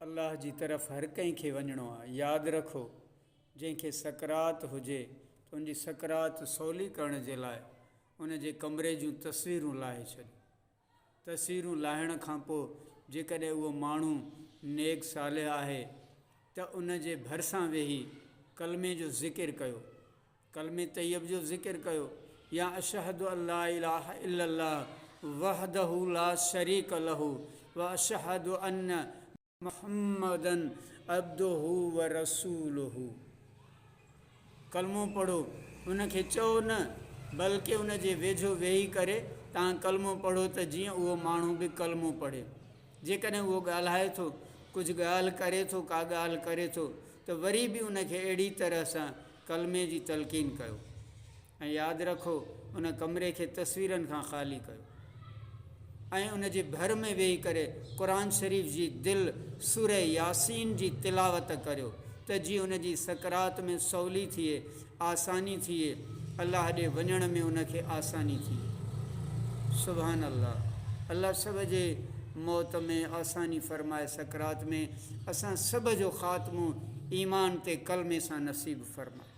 अल्लाह जी तरफ़ हर कंहिं खे वञिणो आहे। यादि रखो, जंहिंखे सकरात हुजे त उनजी सकरात सवली करण जे लाइ उन जे कमरे जूं तस्वीरूं लाहे छॾियो। तस्वीरूं लाहिण खां पोइ जेकॾहिं उहो माण्हू नेक सालिह आहे त उन जे भरिसां वेही कलमे जो ज़िकिर कयो, कलमे तैयब जो ज़िकिर कयो, या अशहदु अल्ला इलाहा इल्लल्लाह वहदहु ला शरीक लहू व अशहदु अन्न मुहम्मदन अब्दुहु व रसूलुहु। कलमो पढ़ो, उनखे चओ न, बल्कि उन जे वेझो वेही करे तव्हां कलमो पढ़ो त जीअं उहो माण्हू बि कलमो पढ़े। जेकॾहिं उहो ॻाल्हाए थो, कुझु ॻाल्हि करे थो, का ॻाल्हि करे थो, त वरी बि उनखे अहिड़ी तरह सां कलमे जी तलक़ीन कयो। ऐं यादि रखो, उन कमरे खे तस्वीरनि खां ख़ाली कयो ऐं उन जे भर में वेही करे क़ुरान शरीफ़ जी दिलि सूरह यासीन जी तिलावत करियो त जीअं उन जी सकरात में सवली थिए, आसानी थिए, अल्लाह ॾे वञण में उनखे आसानी थिए। सुभान अल्लाह। अल्लाह सभ जे मौत में आसानी फ़रमाए, सकरात में असां सभ जो ख़ात्मो ईमान ते कलमे सां नसीब फ़रमाए।